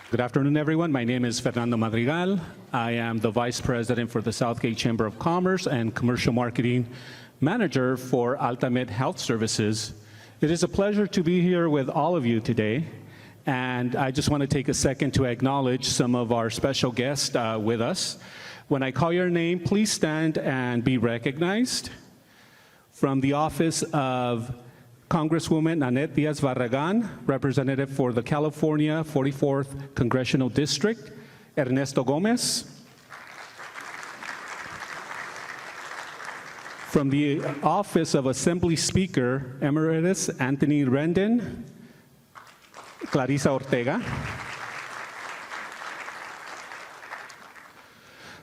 Good afternoon, everyone. My name is Fernando Madrigal. I am the Vice President for the Southgate Chamber of Commerce and Commercial Marketing Manager for Altamed Health Services. It is a pleasure to be here with all of you today, and I just want to take a second to acknowledge some of our special guests with us. When I call your name, please stand and be recognized. From the office of Congresswoman Nanette Diaz-Barragan, representative for the California 44th Congressional District, Ernesto Gomez. From the office of Assembly Speaker Emeritus Anthony Rendon, Clarissa Ortega.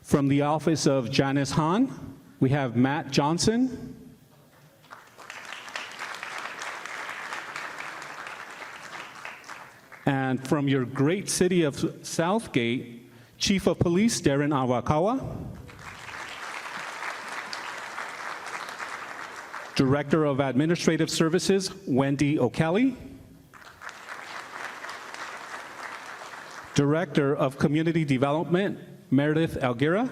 From the office of Janice Hahn, we have Matt Johnson. And from your great city of Southgate, Chief of Police Darren Awakawa, Director of Administrative Services Wendy O'Kelly, Director of Community Development Meredith Elguera,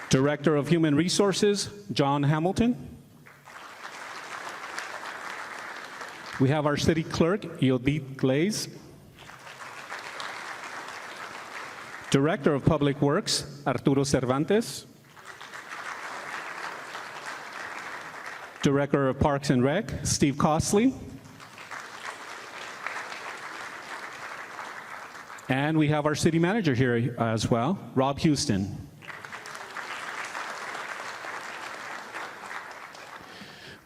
Director of Human Resources John Hamilton. We have our City Clerk, Yodit Glaze. Director of Public Works, Arturo Cervantes. Director of Parks and Rec, Steve Costley. And we have our City Manager here as well, Rob Houston.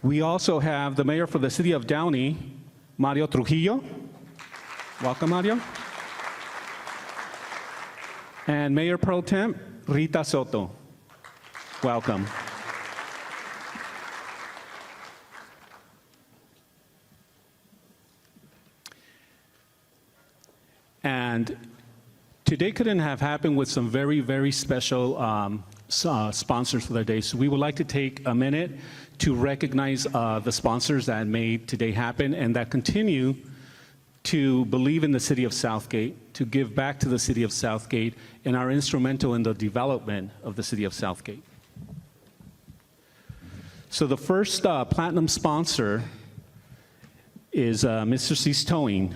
We also have the Mayor for the City of Downey, Mario Trujillo. Welcome, Mario. And Mayor Pro Tem, Rita Soto. Welcome. And today couldn't have happened with some very, very special sponsors for the day. So we would like to take a minute to recognize the sponsors that made today happen and that continue to believe in the city of Southgate, to give back to the city of Southgate, and are instrumental in the development of the city of Southgate. So the first platinum sponsor is Mr. C's Towing.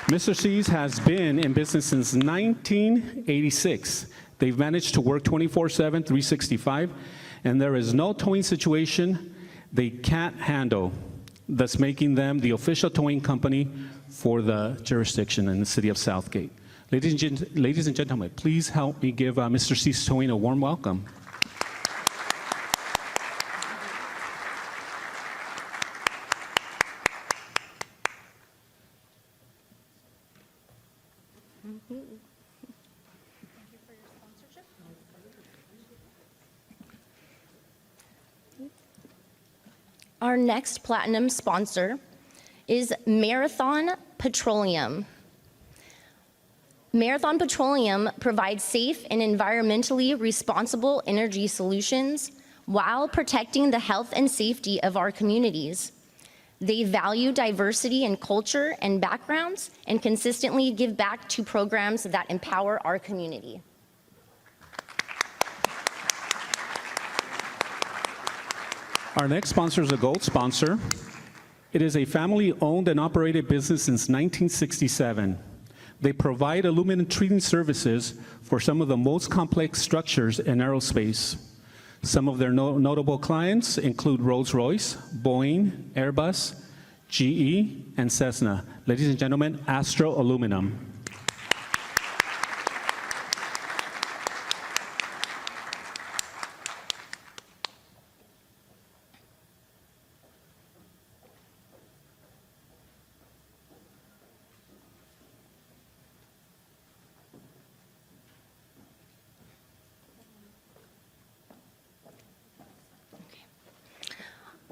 Mr. C's has been in business since 1986. They've managed to work 24/7, 365, and there is no towing situation they can't handle, thus making them the official towing company for the jurisdiction in the city of Southgate. Ladies and gentlemen, please help me give Mr. C's Towing a warm welcome. Our next platinum sponsor is Marathon Petroleum. Marathon Petroleum provides safe and environmentally responsible energy solutions while protecting the health and safety of our communities. They value diversity in culture and backgrounds and consistently give back to programs that empower our community. Our next sponsor is a gold sponsor. It is a family-owned and operated business since 1967. They provide aluminum treating services for some of the most complex structures in aerospace. Some of their notable clients include Rolls-Royce, Boeing, Airbus, GE, and Cessna. Ladies and gentlemen, Astro Aluminum.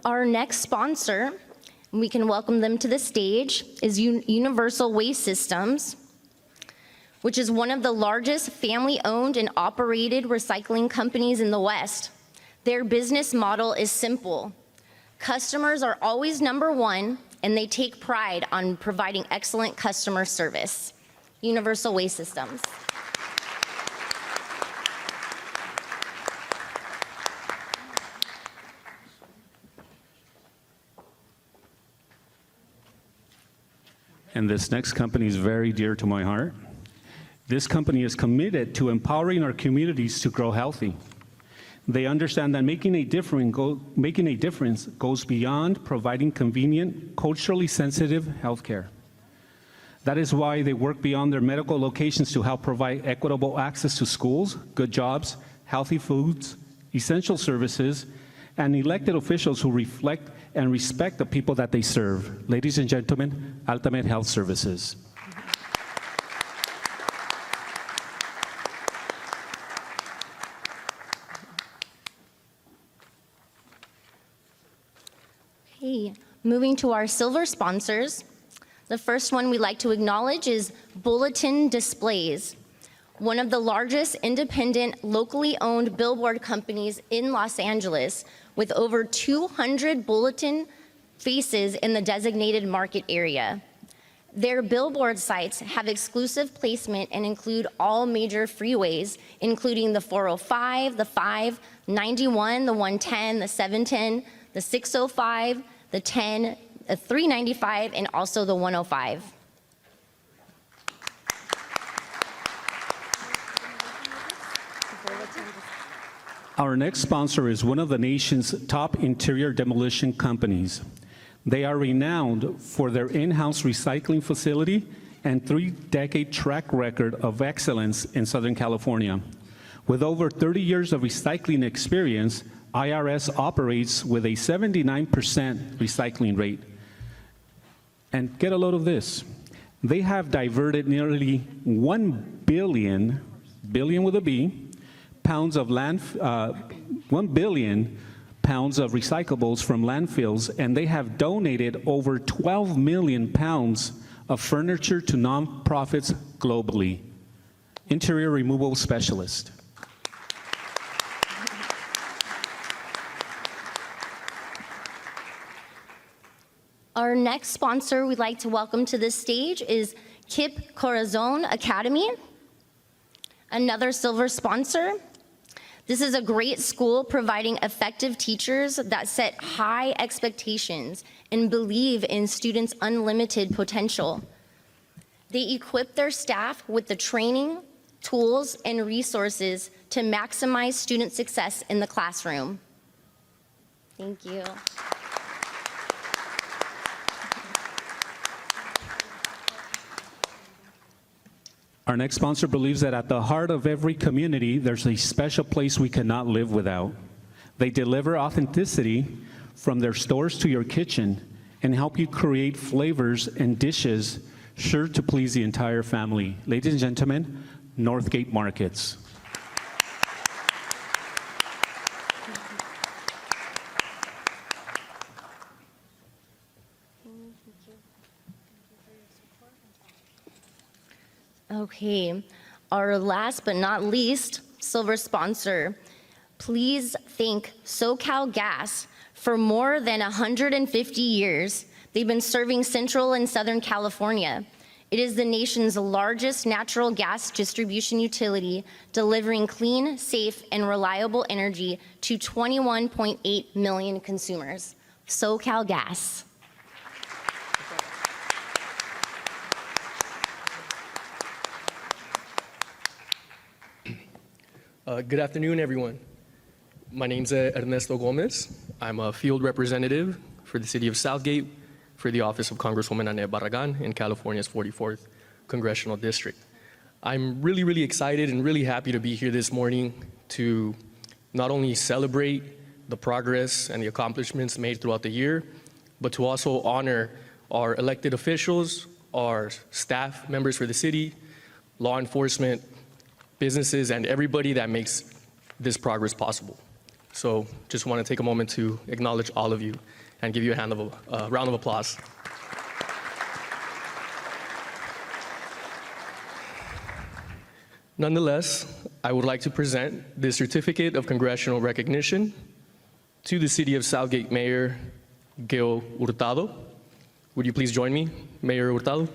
Our next sponsor, we can welcome them to the stage, is Universal Waste Systems, which is one of the largest family-owned and operated recycling companies in the West. Their business model is simple. Customers are always number one, and they take pride on providing excellent customer service. Universal Waste Systems. And this next company is very dear to my heart. This company is committed to empowering our communities to grow healthy. They understand that making a difference goes beyond providing convenient, culturally sensitive healthcare. That is why they work beyond their medical locations to help provide equitable access to schools, good jobs, healthy foods, essential services, and elected officials who reflect and respect the people that they serve. Ladies and gentlemen, Altamed Health Services. Okay, moving to our silver sponsors. The first one we'd like to acknowledge is Bulletin Displays, one of the largest independent, locally owned billboard companies in Los Angeles, with over 200 bulletin faces in the designated market area. Their billboard sites have exclusive placement and include all major freeways, including the 405, the 5, 91, the 110, the 710, the 605, the 10, the 395, and also the 105. Our next sponsor is one of the nation's top interior demolition companies. They are renowned for their in-house recycling facility and 3-decade track record of excellence in Southern California. With over 30 years of recycling experience, IRS operates with a 79% recycling rate. And get a load of this. They have diverted nearly 1 billion with a B, pounds of 1 billion pounds of recyclables from landfills, and they have donated over 12 million pounds of furniture to nonprofits globally. Interior removal specialist. Our next sponsor we'd like to welcome to this stage is Kip Corazon Academy, another silver sponsor. This is a great school providing effective teachers that set high expectations and believe in students' unlimited potential. They equip their staff with the training, tools, and resources to maximize student success in the classroom. Thank you. Our next sponsor believes that at the heart of every community, there's a special place we cannot live without. They deliver authenticity from their stores to your kitchen and help you create flavors and dishes sure to please the entire family. Ladies and gentlemen, Northgate Markets. Okay, our last but not least silver sponsor. Please thank SoCal Gas. For more than 150 years, they've been serving Central and Southern California. It is the nation's largest natural gas distribution utility, delivering clean, safe, and reliable energy to 21.8 million consumers. SoCal Gas. Good afternoon, everyone. My name's Ernesto Gomez. I'm a field representative for the city of Southgate for the office of Congresswoman Annette Barragan in California's 44th Congressional District. I'm really excited and really happy to be here this morning to not only celebrate the progress and the accomplishments made throughout the year, but to also honor our elected officials, our staff members for the city, law enforcement, businesses, and everybody that makes this progress possible. So just want to take a moment to acknowledge all of you and give you a round of applause. Nonetheless, I would like to present this certificate of congressional recognition to the City of Southgate Mayor Gil Hurtado. Would you please join me, Mayor Hurtado?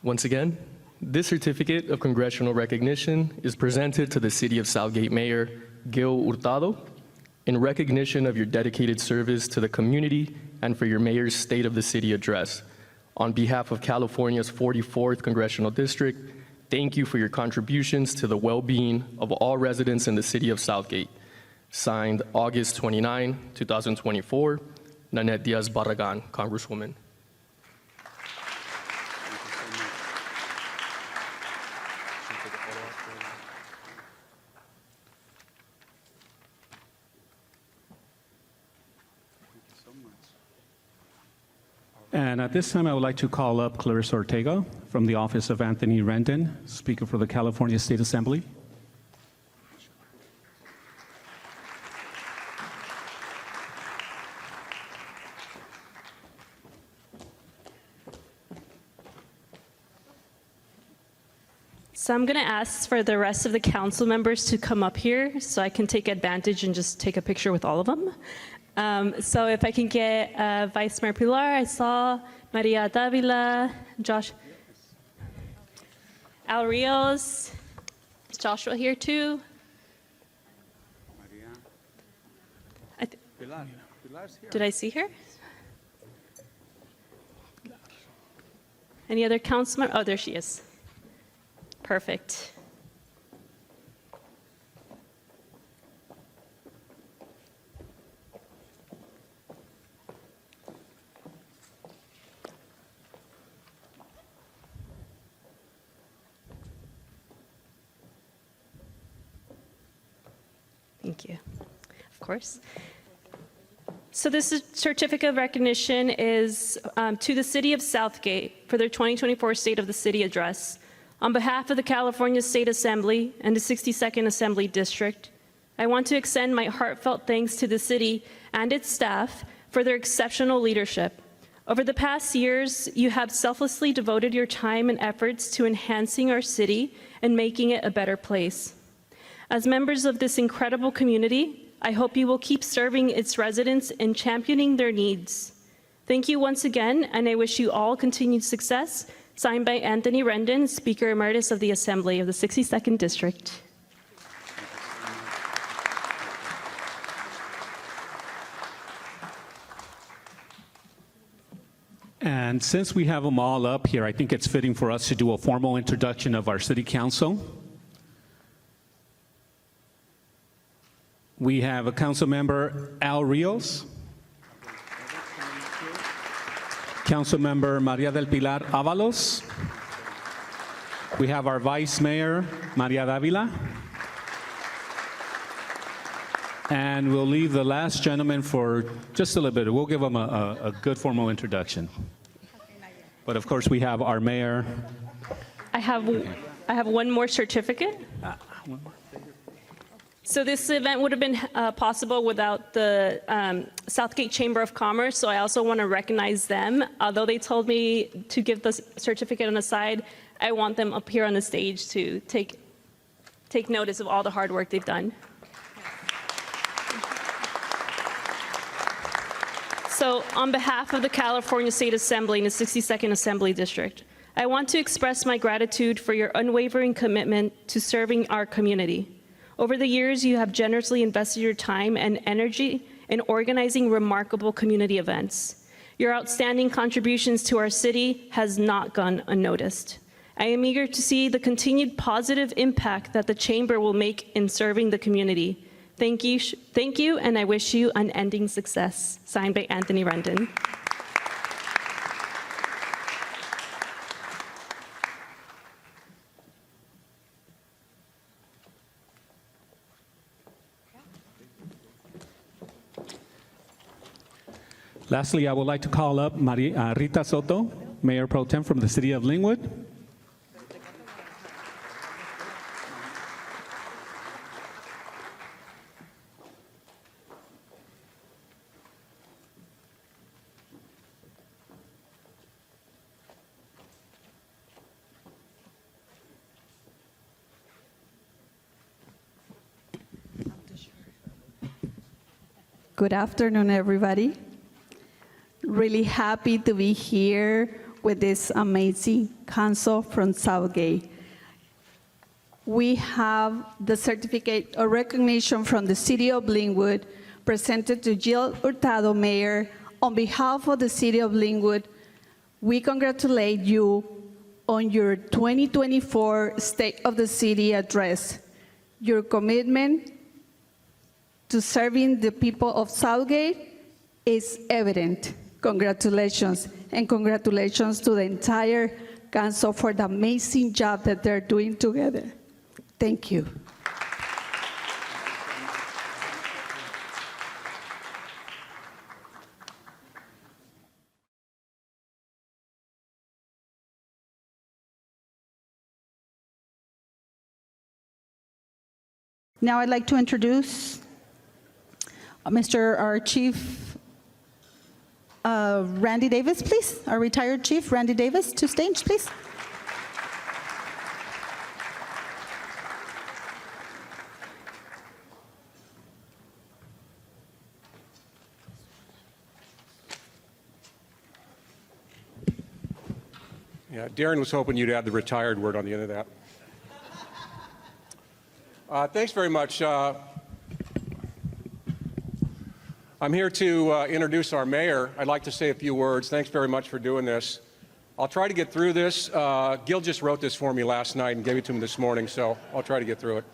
Once again, this certificate of congressional recognition is presented to the City of Southgate Mayor Gil Hurtado in recognition of your dedicated service to the community and for your Mayor's State of the City address. On behalf of California's 44th Congressional District, thank you for your contributions to the well-being of all residents in the City of Southgate. Signed August 29, 2024, Nanette Diaz-Barragan, Congresswoman. And at this time, I would like to call up Clarissa Ortega from the office of Anthony Rendon, Speaker for the California State Assembly. So I'm going to ask for the rest of the council members to come up here so I can take advantage and just take a picture with all of them. So if I can get Vice Mayor Pilar, I saw Maria Davila, Josh, Al Rios, is Joshua here too? Did I see her? Any other council member? Oh, there she is. Perfect. Thank you. Of course. So this certificate of recognition is to the City of Southgate for their 2024 State of the City Address. On behalf of the California State Assembly and the 62nd Assembly District, I want to extend my heartfelt thanks to the city and its staff for their exceptional leadership. Over the past years, you have selflessly devoted your time and efforts to enhancing our city and making it a better place. As members of this incredible community, I hope you will keep serving its residents and championing their needs. Thank you once again, and I wish you all continued success. Signed by Anthony Rendon, Speaker Emeritus of the Assembly of the 62nd District. And since we have them all up here, I think it's fitting for us to do a formal introduction of our City Council. We have a Council Member Al Rios, Council Member Maria del Pilar Avalos. We have our Vice Mayor, Maria Davila. And we'll leave the last gentleman for just a little bit. We'll give him a good formal introduction. But of course, we have our mayor. I have one more certificate. One more. So this event would have been possible without the Southgate Chamber of Commerce, so I also want to recognize them. Although they told me to give the certificate on the side, I want them up here on the stage to take notice of all the hard work they've done. So on behalf of the California State Assembly and the 62nd Assembly District, I want to express my gratitude for your unwavering commitment to serving our community. Over the years, you have generously invested your time and energy in organizing remarkable community events. Your outstanding contributions to our city has not gone unnoticed. I am eager to see the continued positive impact that the Chamber will make in serving the community. Thank you, and I wish you unending success. Signed by Anthony Rendon. Lastly, I would like to call up Rita Soto, Mayor Pro Tem from the City of Linwood. Good afternoon, everybody. Really happy to be here with this amazing council from Southgate. We have the certificate of recognition from the City of Linwood presented to Gil Hurtado, Mayor. On behalf of the City of Linwood, we congratulate you on your 2024 State of the City address. Your commitment to serving the people of Southgate is evident. Congratulations, and congratulations to the entire council for the amazing job that they're doing together. Thank you. Now I'd like to introduce our Chief Randy Davis, please. Our retired Chief, Randy Davis, to stage, please. Yeah, Darren was hoping you'd add the retired word on the end of that. Thanks very much. I'm here to introduce our mayor. I'd like to say a few words. Thanks very much for doing this. I'll try to get through this. Gil just wrote this for me last night and gave it to me this morning, so I'll try to get through it.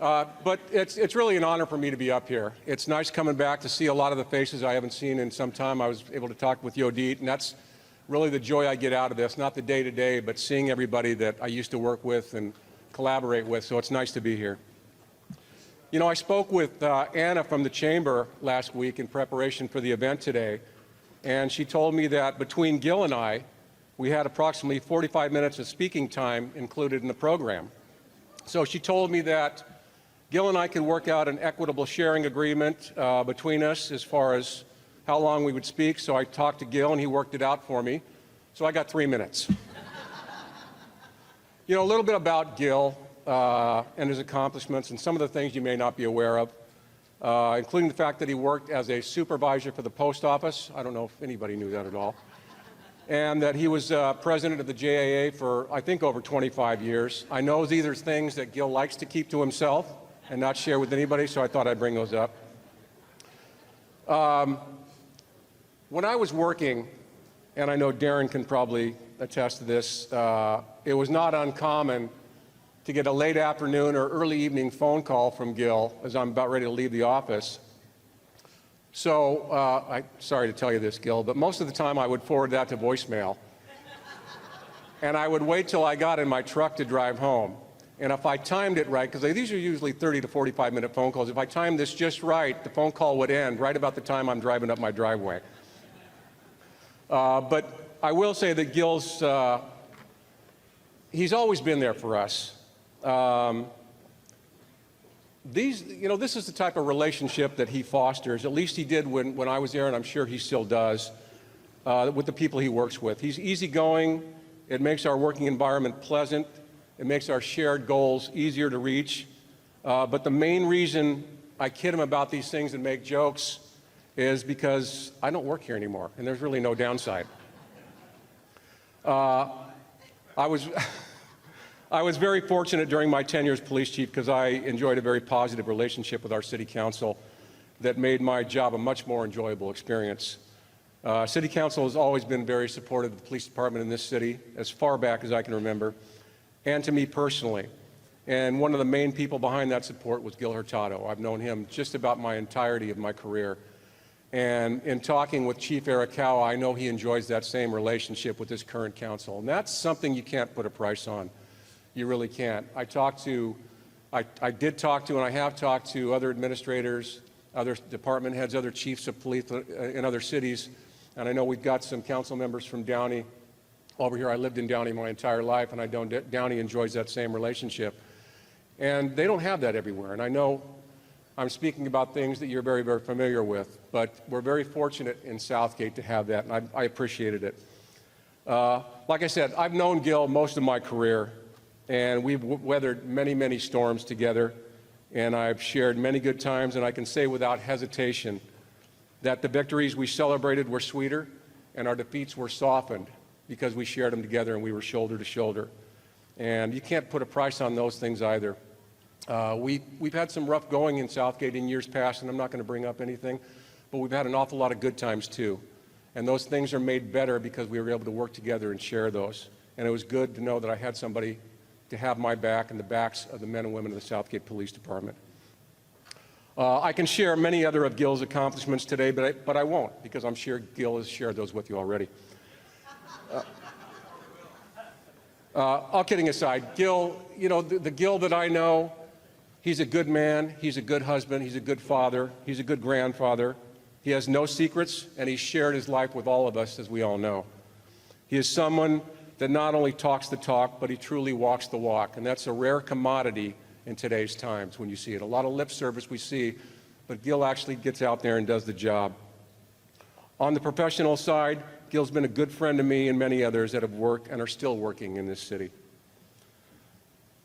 But it's really an honor for me to be up here. It's nice coming back to see a lot of the faces I haven't seen in some time. I was able to talk with Yodit, and that's really the joy I get out of this, not the day-to-day, but seeing everybody that I used to work with and collaborate with, so it's nice to be here. You know, I spoke with Anna from the Chamber last week in preparation for the event today, and she told me that between Gil and I, we had approximately 45 minutes of speaking time included in the program. So she told me that Gil and I could work out an equitable sharing agreement between us as far as how long we would speak, so I talked to Gil and he worked it out for me. So I got 3 minutes. You know, a little bit about Gil and his accomplishments and some of the things you may not be aware of, including the fact that he worked as a supervisor for the post office. I don't know if anybody knew that at all. And that he was president of the JAA for, I think, over 25 years. I know these are things that Gil likes to keep to himself and not share with anybody, so I thought I'd bring those up. When I was working, and I know Darren can probably attest to this, it was not uncommon to get a late afternoon or early evening phone call from Gil as I'm about ready to leave the office. So, I'm sorry to tell you this, Gil, but most of the time I would forward that to voicemail. And I would wait till I got in my truck to drive home. And if I timed it right, because these are usually 30 to 45-minute phone calls, if I timed this just right, the phone call would end right about the time I'm driving up my driveway. But I will say that Gil's, he's always been there for us. This is the type of relationship that he fosters, at least he did when I was there, and I'm sure he still does, with the people he works with. He's easygoing. It makes our working environment pleasant. It makes our shared goals easier to reach. But the main reason I kid him about these things and make jokes is because I don't work here anymore, and there's really no downside. I was very fortunate during my tenure as police chief because I enjoyed a very positive relationship with our city council that made my job a much more enjoyable experience. City council has always been very supportive of the police department in this city, as far back as I can remember, and to me personally. And one of the main people behind that support was Gil Hurtado. I've known him just about my entirety of my career. And in talking with Chief Arakawa, I know he enjoys that same relationship with his current council. And that's something you can't put a price on. You really can't. I did talk to, and I have talked to other administrators, other department heads, other chiefs of police in other cities. And I know we've got some council members from Downey over here. I lived in Downey my entire life, and I know Downey enjoys that same relationship. And they don't have that everywhere. And I know I'm speaking about things that you're very, very familiar with, but we're very fortunate in Southgate to have that, and I appreciated it. Like I said, I've known Gil most of my career, and we've weathered many, many storms together. and I've shared many good times, and I can say without hesitation that the victories we celebrated were sweeter and our defeats were softened because we shared them together and we were shoulder to shoulder. And you can't put a price on those things either. We've had some rough going in Southgate in years past, and I'm not going to bring up anything, but we've had an awful lot of good times too. And those things are made better because we were able to work together and share those. And it was good to know that I had somebody to have my back and the backs of the men and women of the Southgate Police Department. I can share many other of Gil's accomplishments today, but I won't, because I'm sure Gil has shared those with you already. All kidding aside, Gil, you know, the Gil that I know, he's a good man, he's a good husband, he's a good father, he's a good grandfather. He has no secrets, and he's shared his life with all of us, as we all know. He is someone that not only talks the talk, but he truly walks the walk, and that's a rare commodity in today's times when you see it. A lot of lip service we see, but Gil actually gets out there and does the job. On the professional side, Gil's been a good friend to me and many others that have worked and are still working in this city.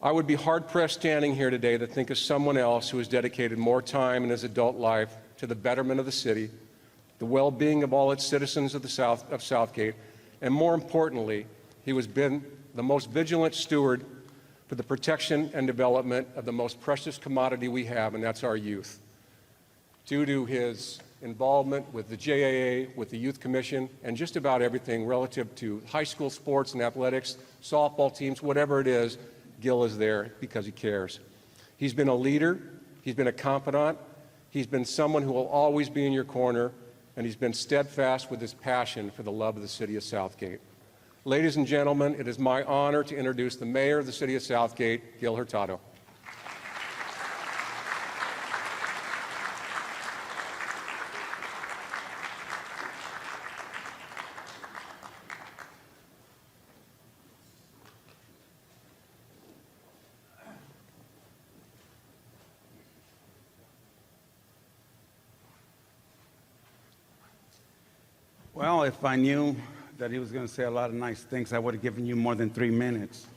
I would be hard-pressed standing here today to think of someone else who has dedicated more time in his adult life to the betterment of the city, the well-being of all its citizens of Southgate, and more importantly, he has been the most vigilant steward for the protection and development of the most precious commodity we have, and that's our youth. Due to his involvement with the JAA, with the Youth Commission, and just about everything relative to high school sports and athletics, softball teams, whatever it is, Gil is there because he cares. He's been a leader, he's been a confidant, he's been someone who will always be in your corner, and he's been steadfast with his passion for the love of the city of Southgate. Ladies and gentlemen, it is my honor to introduce the mayor of the city of Southgate, Gil Hurtado. Well, if I knew that he was going to say a lot of nice things, I would have given you more than 3 minutes.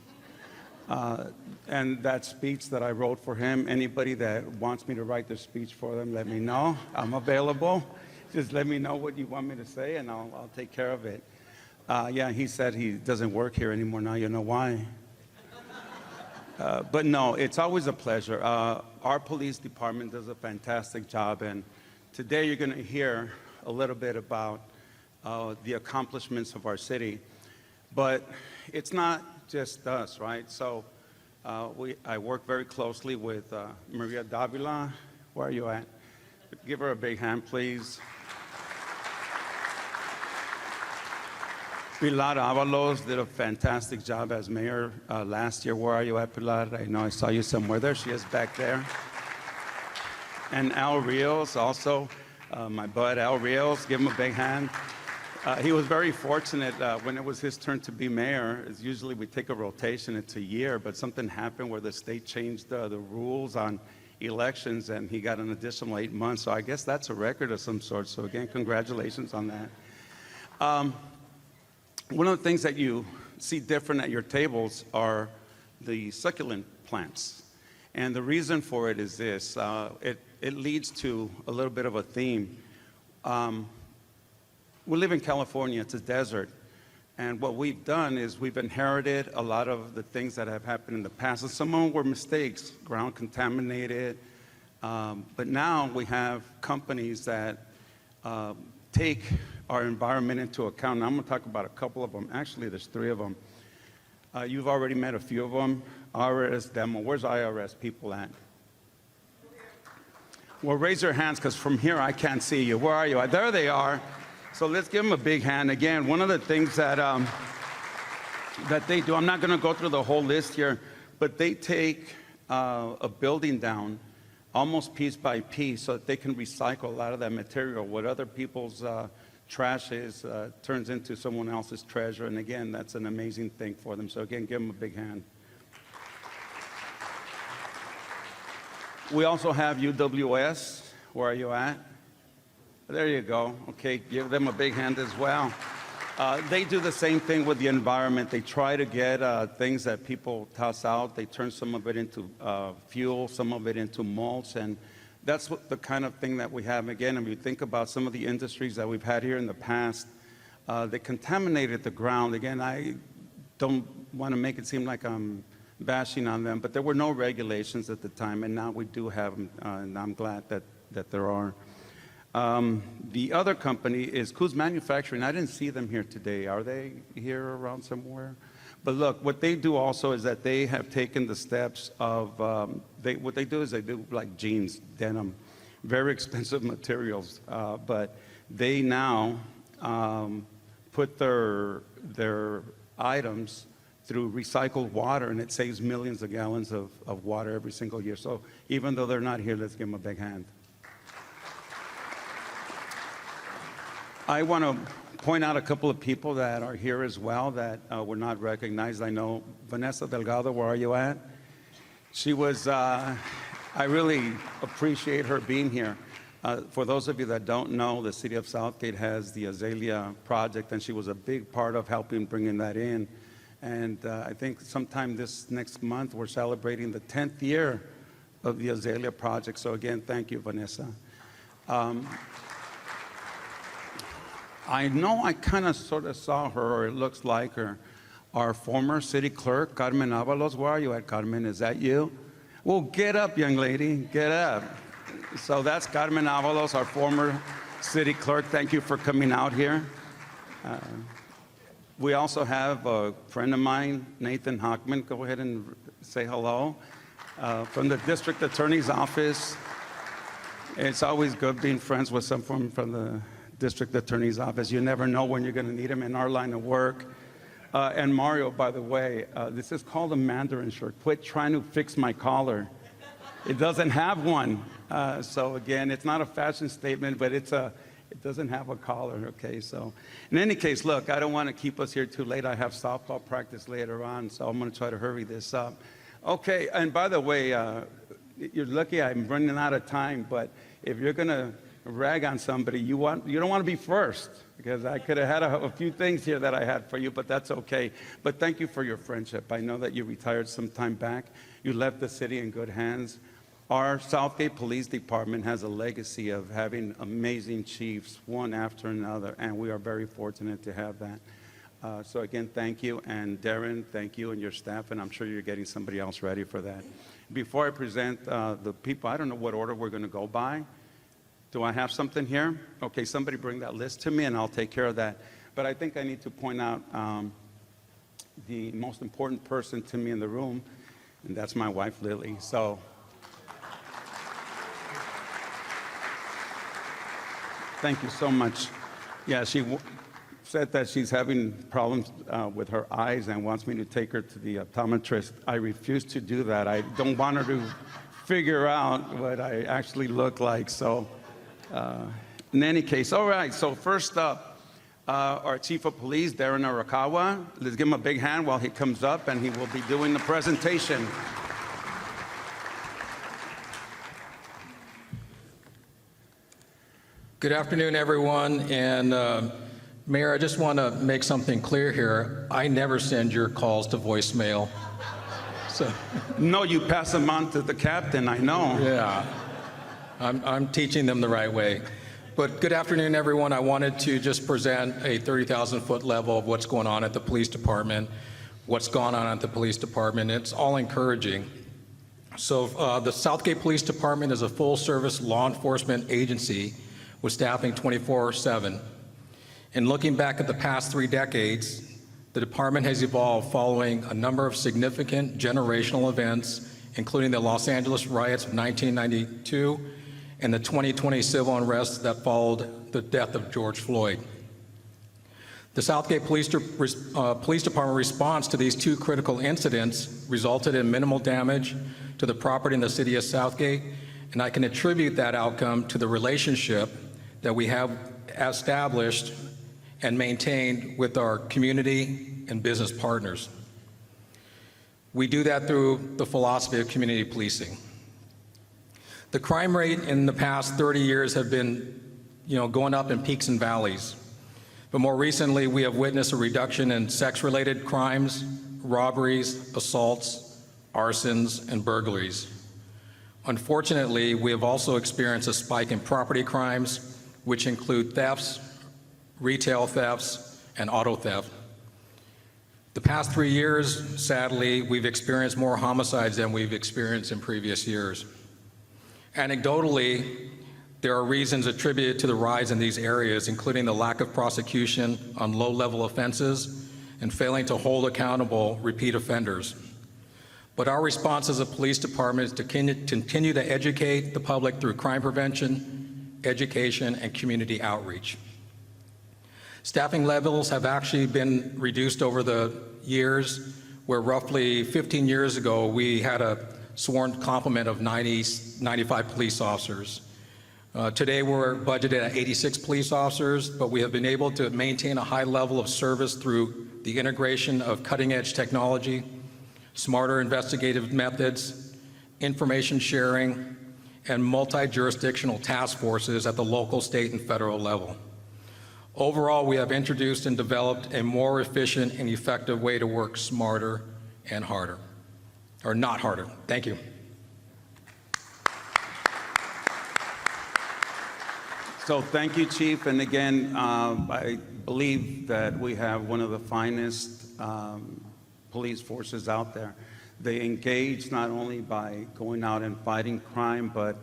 And that speech that I wrote for him, anybody that wants me to write the speech for them, let me know. I'm available. Just let me know what you want me to say, and I'll take care of it. Yeah, he said he doesn't work here anymore. Now you know why. But no, it's always a pleasure. Our police department does a fantastic job, and today you're going to hear a little bit about the accomplishments of our city. But it's not just us, right? So I work very closely with Maria Davila. Where are you at? Give her a big hand, please. Pilar Avalos did a fantastic job as mayor last year. Where are you at, Pilar? I know I saw you somewhere. There she is back there. And Al Rios also, my bud Al Rios, give him a big hand. He was very fortunate when it was his turn to be mayor. As usually we take a rotation, it's a year, but something happened where the state changed the rules on elections, and he got an additional 8 months. So I guess that's a record of some sort. So again, congratulations on that. One of the things that you see different at your tables are the succulent plants. And the reason for it is this. It leads to a little bit of a theme. We live in California, it's a desert, and what we've done is we've inherited a lot of the things that have happened in the past, and some of them were mistakes, ground contaminated, but now we have companies that take our environment into account. And I'm gonna talk about a couple of them. Actually, there's 3 of them. You've already met a few of them. IRS demo, where's IRS people at? Well, raise your hands, because from here I can't see you. Where are you? There they are. So let's give them a big hand. Again, one of the things that they do, I'm not going to go through the whole list here, but they take a building down almost piece by piece so that they can recycle a lot of that material. What other people's trash is turns into someone else's treasure. And again, that's an amazing thing for them. So again, give them a big hand. We also have UWS. Where are you at? There you go. Okay, give them a big hand as well. They do the same thing with the environment. They try to get things that people toss out. They turn some of it into fuel, some of it into mulch, and that's the kind of thing that we have. Again, if you think about some of the industries that we've had here in the past, they contaminated the ground. Again, I don't want to make it seem like I'm bashing on them, but there were no regulations at the time, and now we do have them, and I'm glad that there are. The other company is Coos Manufacturing. I didn't see them here today. Are they here around somewhere? But look, what they do also is that they have taken the steps of, what they do is they do like jeans, denim, very expensive materials, but they now put their items through recycled water, and it saves millions of gallons of water every single year. So even though they're not here, let's give them a big hand. I want to point out a couple of people that are here as well that were not recognized. I know Vanessa Delgado, where are you at? She was, I really appreciate her being here. For those of you that don't know, the city of Southgate has the Azalea project, and she was a big part of helping bringing that in. And I think sometime this next month, we're celebrating the 10th year of the Azalea project. So again, thank you, Vanessa. I know I kind of sort of saw her, or it looks like her, our former city clerk, Carmen Avalos. Where are you at, Carmen? Is that you? Well, get up, young lady, get up. So that's Carmen Avalos, our former city clerk. Thank you for coming out here. We also have a friend of mine, Nathan Hockman. Go ahead and say hello. From the district attorney's office. It's always good being friends with someone from the district attorney's office. You never know when you're going to need him in our line of work. And Mario, by the way, this is called a Mandarin shirt. Quit trying to fix my collar. It doesn't have one. So again, it's not a fashion statement, but it doesn't have a collar, okay? So in any case, look, I don't want to keep us here too late. I have softball practice later on, so I'm going to try to hurry this up. Okay, and by the way, you're lucky I'm running out of time, but if you're going to rag on somebody, you don't want to be first, because I could have had a few things here that I had for you, but that's okay. But thank you for your friendship. I know that you retired some time back. You left the city in good hands. Our Southgate Police Department has a legacy of having amazing chiefs, one after another, and we are very fortunate to have that. So again, thank you, and Darren, thank you and your staff, and I'm sure you're getting somebody else ready for that. Before I present the people, I don't know what order we're going to go by. Do I have something here? Okay, somebody bring that list to me and I'll take care of that. But I think I need to point out the most important person to me in the room, and that's my wife, Lily. So, thank you so much. Yeah, she said that she's having problems with her eyes and wants me to take her to the optometrist. I refuse to do that. I don't want her to figure out what I actually look like. So, in any case, all right, so first up, our Chief of Police, Darren Arakawa. Let's give him a big hand while he comes up, and he will be doing the presentation. Good afternoon, everyone, and Mayor, I just want to make something clear here. I never send your calls to voicemail. So, no, you pass them on to the captain, I know. Yeah. I'm teaching them the right way. But good afternoon, everyone. I wanted to just present a 30,000-foot level of what's going on at the police department, what's gone on at the police department. It's all encouraging. So the Southgate Police Department is a full-service law enforcement agency with staffing 24/7. And looking back at the past 3 decades, the department has evolved following a number of significant generational events, including the Los Angeles riots of 1992, and the 2020 civil unrest that followed the death of George Floyd. The Southgate Police Department response to these 2 critical incidents resulted in minimal damage to the property in the city of Southgate, and I can attribute that outcome to the relationship that we have established and maintained with our community and business partners. We do that through the philosophy of community policing. The crime rate in the past 30 years have been, going up in peaks and valleys. But more recently, we have witnessed a reduction in sex-related crimes, robberies, assaults, arsons, and burglaries. Unfortunately, we have also experienced a spike in property crimes, which include thefts, retail thefts, and auto theft. The past 3 years, sadly, we've experienced more homicides than we've experienced in previous years. Anecdotally, there are reasons attributed to the rise in these areas, including the lack of prosecution on low-level offenses and failing to hold accountable repeat offenders. But our response as a police department is to continue to educate the public through crime prevention, education, and community outreach. Staffing levels have actually been reduced over the years, where roughly 15 years ago we had a sworn complement of 95 police officers. Today we're budgeted at 86 police officers, but we have been able to maintain a high level of service through the integration of cutting-edge technology, smarter investigative methods, information sharing, and multi-jurisdictional task forces at the local, state, and federal level. Overall, we have introduced and developed a more efficient and effective way to work smarter and harder, or not harder. Thank you. So thank you, Chief. And again, I believe that we have one of the finest police forces out there. They engage not only by going out and fighting crime, but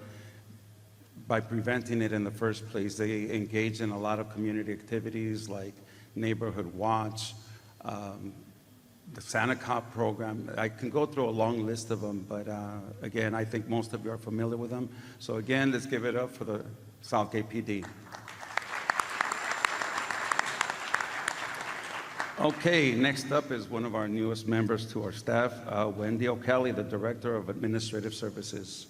by preventing it in the first place. They engage in a lot of community activities like Neighborhood Watch, the Santa Cop program. I can go through a long list of them, but again, I think most of you are familiar with them. So again, let's give it up for the Southgate PD. Okay, next up is one of our newest members to our staff, Wendy O'Kelly, the Director of Administrative Services.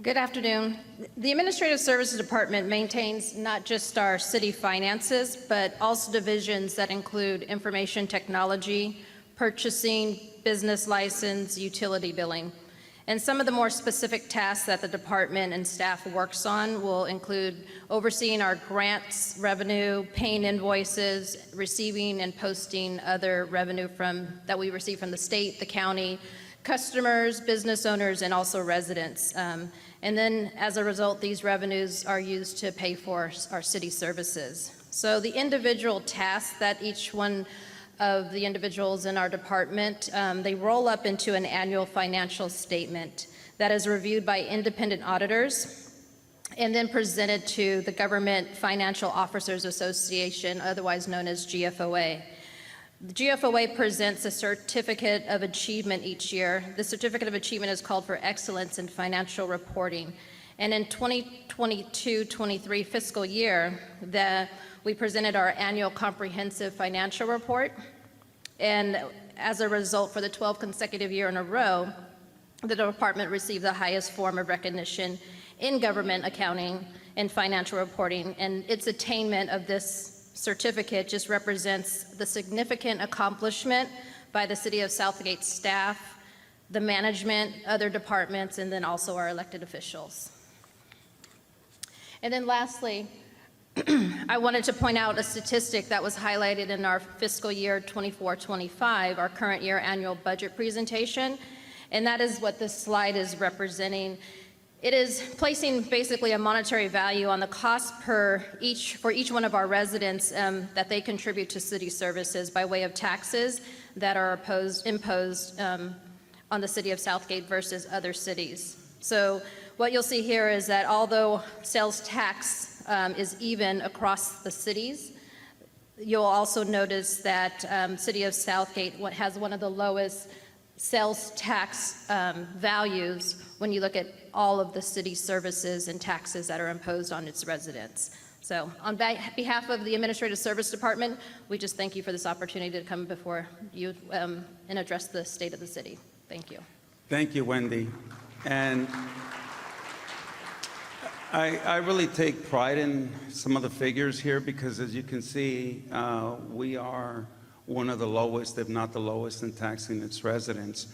Good afternoon. The Administrative Services Department maintains not just our city finances, but also divisions that include information technology, purchasing, business license, utility billing. And some of the more specific tasks that the department and staff works on will include overseeing our grants revenue, paying invoices, receiving and posting other revenue that we receive from the state, the county, customers, business owners, and also residents. And then as a result, these revenues are used to pay for our city services. So the individual tasks that each one of the individuals in our department, they roll up into an annual financial statement that is reviewed by independent auditors and then presented to the Government Financial Officers Association, otherwise known as GFOA. The GFOA presents a Certificate of Achievement each year. The Certificate of Achievement is called for Excellence in Financial Reporting. And in 2022-23 fiscal year, we presented our annual comprehensive financial report. And as a result, for the 12th consecutive year in a row, the department received the highest form of recognition in government accounting and financial reporting. And its attainment of this certificate just represents the significant accomplishment by the City of Southgate staff, the management, other departments, and then also our elected officials. And then lastly, I wanted to point out a statistic that was highlighted in our fiscal year 24-25, our current year annual budget presentation, and that is what this slide is representing. It is placing basically a monetary value on the cost for each one of our residents that they contribute to city services by way of taxes that are imposed on the City of Southgate versus other cities. So what you'll see here is that although sales tax is even across the cities, you'll also notice that City of Southgate has one of the lowest sales tax values when you look at all of the city services and taxes that are imposed on its residents. So on behalf of the Administrative Service Department, we just thank you for this opportunity to come before you and address the state of the city. Thank you. Thank you, Wendy. And I really take pride in some of the figures here because, as you can see, we are one of the lowest, if not the lowest, in taxing its residents.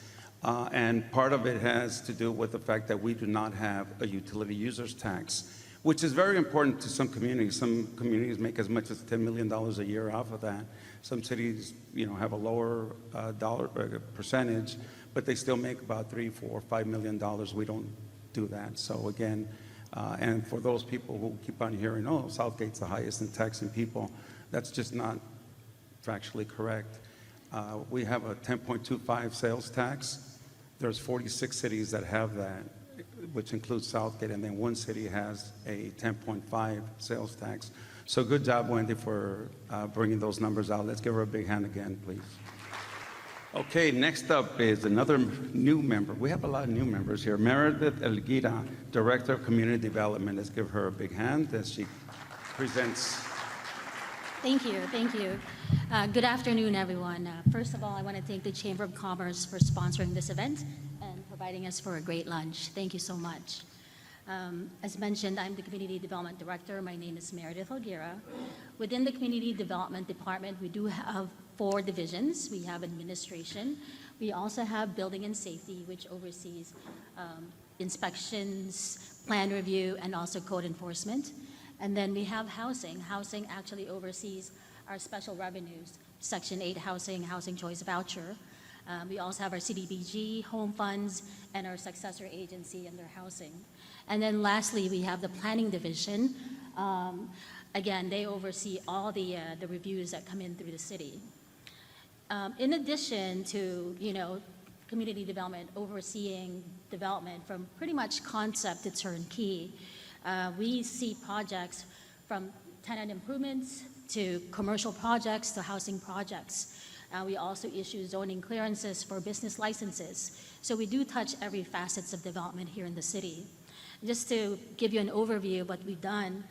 And part of it has to do with the fact that we do not have a utility users tax. which is very important to some communities. Some communities make as much as $10 million a year off of that. Some cities, have a lower dollar percentage, but they still make about $3, $4, $5 million. We don't do that. So again, and for those people who keep on hearing, oh, Southgate's the highest in taxing people, that's just not factually correct. We have a 10.25 sales tax. There's 46 cities that have that, which includes Southgate, and then one city has a 10.5 sales tax. So good job, Wendy, for bringing those numbers out. Let's give her a big hand again, please. Okay, next up is another new member. We have a lot of new members here. Meredith Elguira, Director of Community Development. Let's give her a big hand as she presents. Thank you, thank you. Good afternoon, everyone. First of all, I want to thank the Chamber of Commerce for sponsoring this event and providing us for a great lunch. Thank you so much. As mentioned, I'm the Community Development Director. My name is Meredith Elguira. Within the Community Development Department, we do have 4 divisions. We have administration. We also have building and safety, which oversees inspections, plan review, and also code enforcement. And then we have housing. Housing actually oversees our special revenues, Section 8 housing, housing choice voucher. We also have our CDBG, home funds, and our successor agency under housing. And then lastly, we have the planning division. Again, they oversee all the reviews that come in through the city. In addition to, community development, overseeing development from pretty much concept to turnkey, we see projects from tenant improvements to commercial projects to housing projects. We also issue zoning clearances for business licenses. So we do touch every facets of development here in the city. Just to give you an overview of what we've done,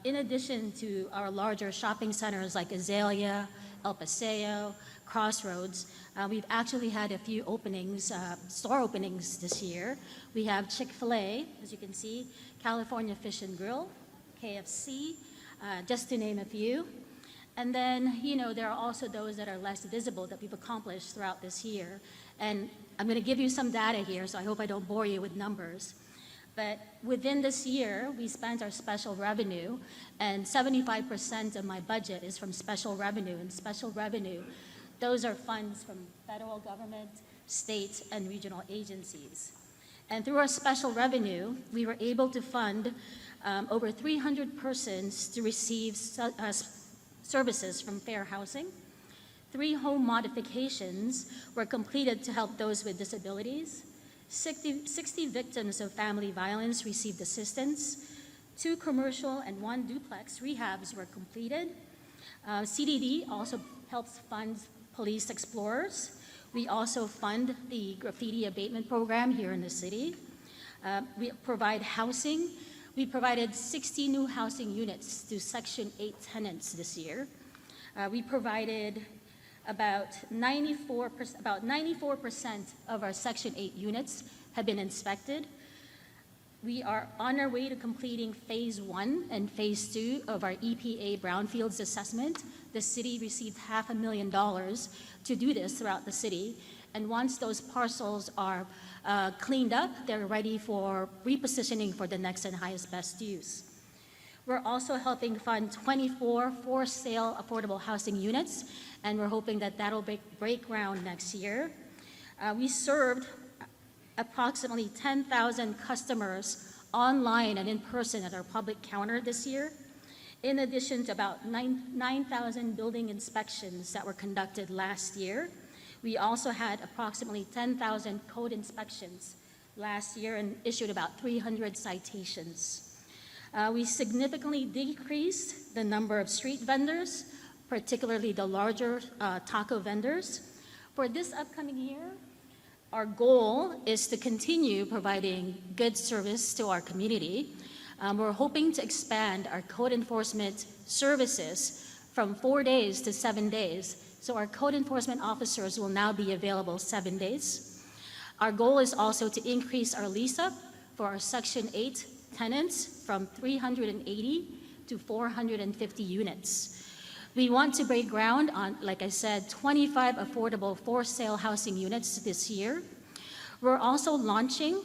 in addition to our larger shopping centers like Azalea, El Paseo, Crossroads, we've actually had a few openings, store openings this year. We have Chick-fil-A, as you can see, California Fish and Grill, KFC, just to name a few. And then, there are also those that are less visible that we've accomplished throughout this year. And I'm going to give you some data here, so I hope I don't bore you with numbers. But within this year, we spent our special revenue, and 75% of my budget is from special revenue. And special revenue, those are funds from federal government, state, and regional agencies. And through our special revenue, we were able to fund over 300 persons to receive services from fair housing. 3 home modifications were completed to help those with disabilities. 60 victims of family violence received assistance. 2 commercial and 1 duplex rehabs were completed. CDD also helps fund police explorers. We also fund the graffiti abatement program here in the city. We provide housing. We provided 60 new housing units to Section 8 tenants this year. We provided about 94% of our Section 8 units have been inspected. We are on our way to completing Phase 1 and Phase 2 of our EPA brownfields assessment. The city received $500,000 to do this throughout the city. And once those parcels are cleaned up, they're ready for repositioning for the next and highest best use. We're also helping fund 24 for-sale affordable housing units, and we're hoping that that'll break ground next year. We served approximately 10,000 customers online and in person at our public counter this year, in addition to about 9,000 building inspections that were conducted last year. We also had approximately 10,000 code inspections last year and issued about 300 citations. We significantly decreased the number of street vendors, particularly the larger taco vendors. For this upcoming year, our goal is to continue providing good service to our community. We're hoping to expand our code enforcement services from 4 days to 7 days. So our code enforcement officers will now be available 7 days. Our goal is also to increase our lease-up for our Section 8 tenants from 380 to 450 units. We want to break ground on, like I said, 25 affordable for-sale housing units this year. We're also launching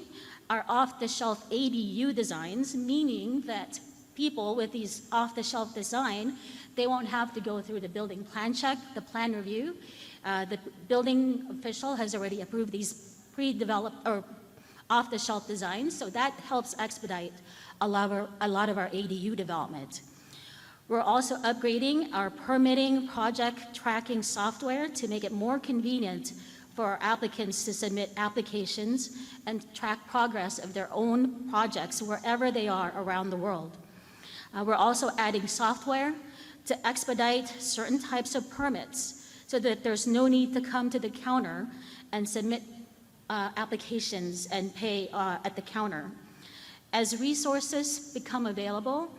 our off-the-shelf ADU designs, meaning that people with these off-the-shelf design, they won't have to go through the building plan check, the plan review. The building official has already approved these pre-developed or off-the-shelf designs, so that helps expedite a lot of our ADU development. We're also upgrading our permitting project tracking software to make it more convenient for our applicants to submit applications and track progress of their own projects wherever they are around the world. We're also adding software to expedite certain types of permits so that there's no need to come to the counter and submit applications and pay at the counter. As resources become available,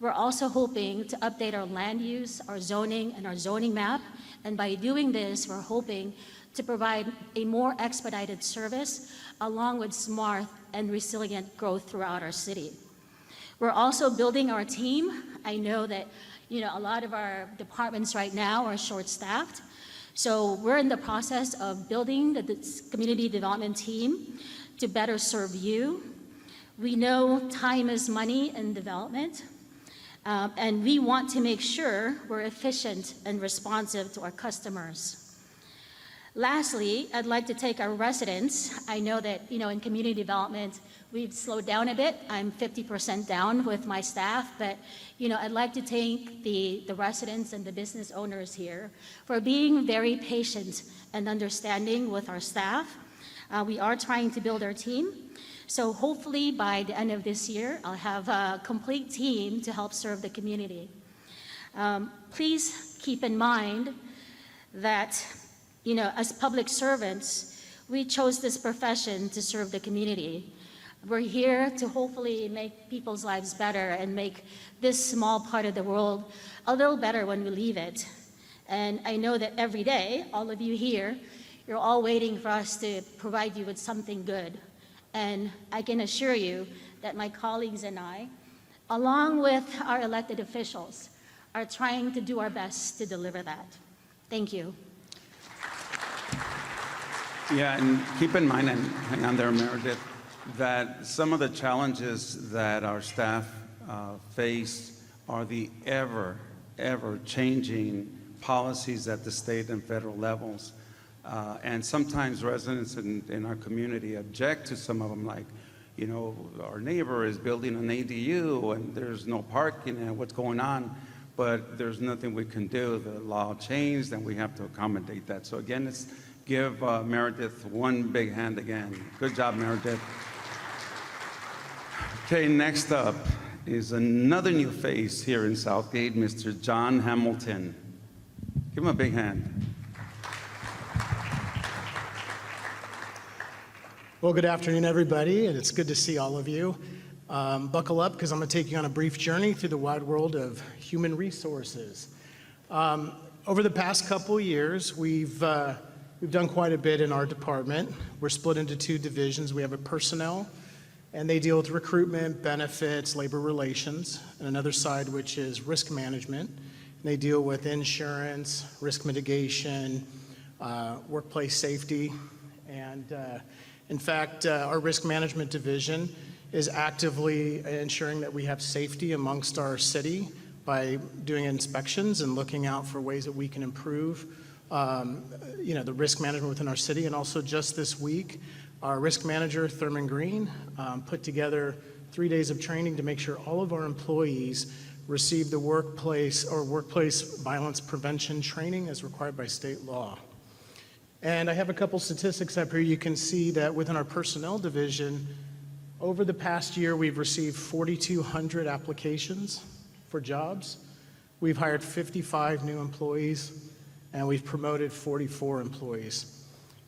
we're also hoping to update our land use, our zoning, and our zoning map. And by doing this, we're hoping to provide a more expedited service along with smart and resilient growth throughout our city. We're also building our team. I know that a lot of our departments right now are short-staffed. So we're in the process of building the community development team to better serve you. We know time is money in development, and we want to make sure we're efficient and responsive to our customers. Lastly, I'd like to take our residents. I know that, in community development, we've slowed down a bit. I'm 50% down with my staff, but, I'd like to thank the residents and the business owners here for being very patient and understanding with our staff. We are trying to build our team. So hopefully by the end of this year, I'll have a complete team to help serve the community. Please keep in mind that as public servants, we chose this profession to serve the community. We're here to hopefully make people's lives better and make this small part of the world a little better when we leave it. And I know that every day, all of you here, you're all waiting for us to provide you with something good. And I can assure you that my colleagues and I, along with our elected officials, are trying to do our best to deliver that. Thank you. Yeah, and keep in mind, and hang on there, Meredith, that some of the challenges that our staff face are the ever changing policies at the state and federal levels. And sometimes residents in our community object to some of them, like, our neighbor is building an ADU and there's no parking and what's going on, but there's nothing we can do. The law changed and we have to accommodate that. So again, let's give Meredith one big hand again. Good job, Meredith. Okay, next up is another new face here in Southgate, Mr. John Hamilton. Give him a big hand. Well, good afternoon, everybody, and it's good to see all of you. Buckle up, because I'm going to take you on a brief journey through the wide world of human resources. Over the past couple years, we've done quite a bit in our department. We're split into two divisions. We have a personnel, and they deal with recruitment, benefits, labor relations, and another side, which is risk management. And they deal with insurance, risk mitigation, workplace safety, and in fact, our risk management division is actively ensuring that we have safety amongst our city by doing inspections and looking out for ways that we can improve the risk management within our city. And also just this week, our risk manager, Thurman Green, put together 3 days of training to make sure all of our employees receive the workplace violence prevention training as required by state law. And I have a couple statistics up here. You can see that within our personnel division, over the past year, we've received 4,200 applications for jobs. We've hired 55 new employees, and we've promoted 44 employees.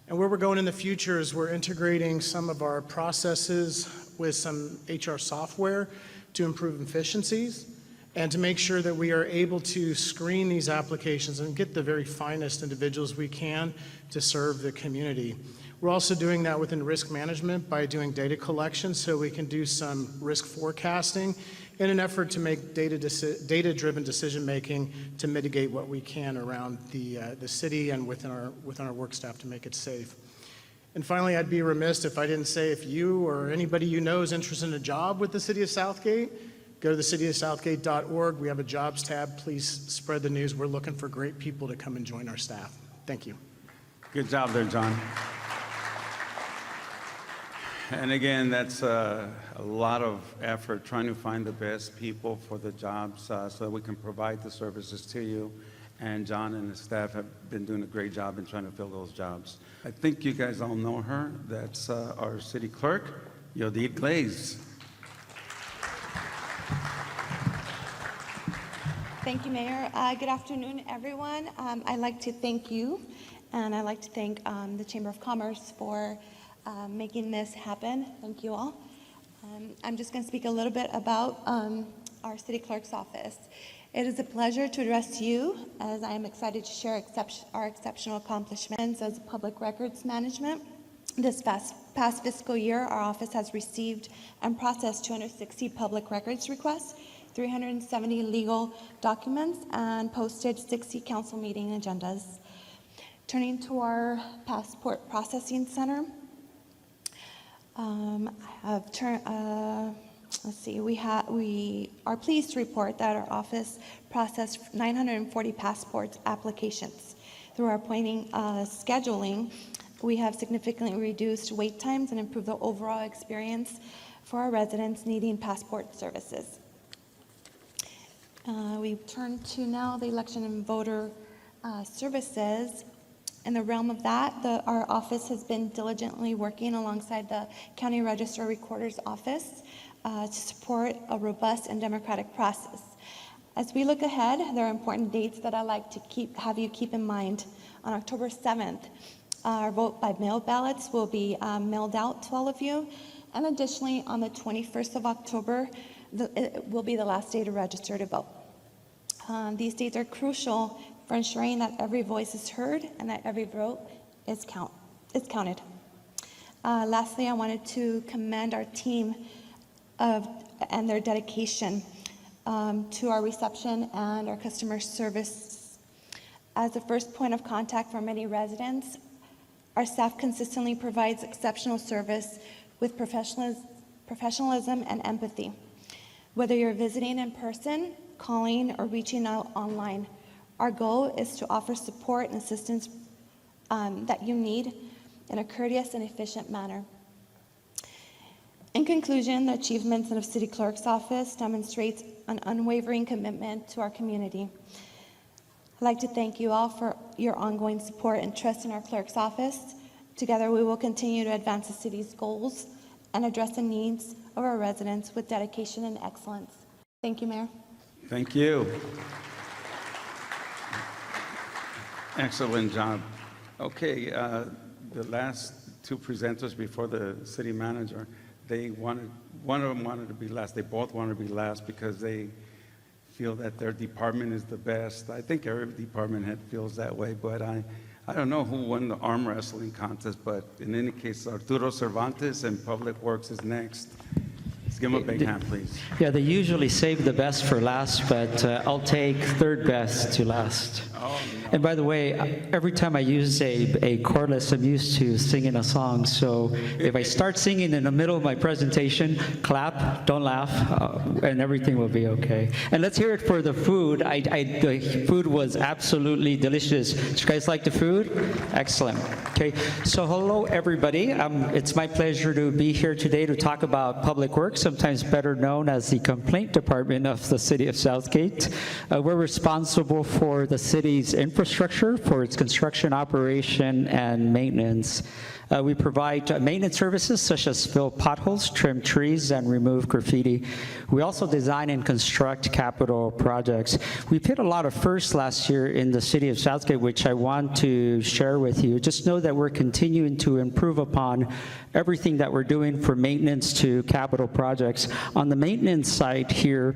And where we're going in the future is we're integrating some of our processes with some HR software to improve efficiencies and to make sure that we are able to screen these applications and get the very finest individuals we can to serve the community. We're also doing that within risk management by doing data collection so we can do some risk forecasting in an effort to make data-driven decision-making to mitigate what we can around the city and within our work staff to make it safe. And finally, I'd be remiss if I didn't say if you or anybody you know is interested in a job with the city of Southgate, Go to thecityofsouthgate.org. We have a jobs tab. Please spread the news. We're looking for great people to come and join our staff. Thank you. Good job there, John. And again, that's a lot of effort trying to find the best people for the jobs so that we can provide the services to you. And John and his staff have been doing a great job in trying to fill those jobs. I think you guys all know her. That's our city clerk, Yodit Glaze. Thank you, Mayor. Good afternoon, everyone. I'd like to thank you, and I'd like to thank the Chamber of Commerce for making this happen. Thank you all. I'm just going to speak a little bit about our city clerk's office. It is a pleasure to address you, as I am excited to share our exceptional accomplishments as public records management. This past fiscal year, our office has received and processed 260 public records requests, 370 legal documents, and posted 60 council meeting agendas. Turning to our passport processing center, we are pleased to report that our office processed 940 passport applications. Through our appointing scheduling, we have significantly reduced wait times and improved the overall experience for our residents needing passport services. We turn to now the election and voter services. In the realm of that, our office has been diligently working alongside the County Register Recorder's Office to support a robust and democratic process. As we look ahead, there are important dates that I'd like to have you keep in mind. On October 7th, our vote by mail ballots will be mailed out to all of you. And additionally, on the 21st of October, it will be the last day to register to vote. These dates are crucial for ensuring that every voice is heard and that every vote is counted. Lastly, I wanted to commend our team and their dedication to our reception and our customer service. As the first point of contact for many residents, our staff consistently provides exceptional service with professionalism and empathy. Whether you're visiting in person, calling, or reaching out online, our goal is to offer support and assistance that you need in a courteous and efficient manner. In conclusion, the achievements of the City Clerk's Office demonstrates an unwavering commitment to our community. I'd like to thank you all for your ongoing support and trust in our Clerk's Office. Together, we will continue to advance the city's goals and address the needs of our residents with dedication and excellence. Thank you, Mayor. Thank you. Excellent job. Okay, the last two presenters before the city manager, one of them wanted to be last. They both wanted to be last because they feel that their department is the best. I think every department head feels that way, but I don't know who won the arm wrestling contest, but in any case, Arturo Cervantes and Public Works is next. Let's give him a big hand, please. Yeah, they usually save the best for last, but I'll take third best to last. Oh, no. And by the way, every time I use a chorus, I'm used to singing a song. So if I start singing in the middle of my presentation, clap, don't laugh, and everything will be okay. And let's hear it for the food. The food was absolutely delicious. Did you guys like the food? Excellent. Okay, so hello, everybody. It's my pleasure to be here today to talk about Public Works, sometimes better known as the Complaint Department of the City of Southgate. We're responsible for the city's infrastructure, for its construction, operation, and maintenance. We provide maintenance services such as fill potholes, trim trees, and remove graffiti. We also design and construct capital projects. We've hit a lot of firsts last year in the city of Southgate, which I want to share with you. Just know that we're continuing to improve upon everything that we're doing for maintenance to capital projects. On the maintenance side here,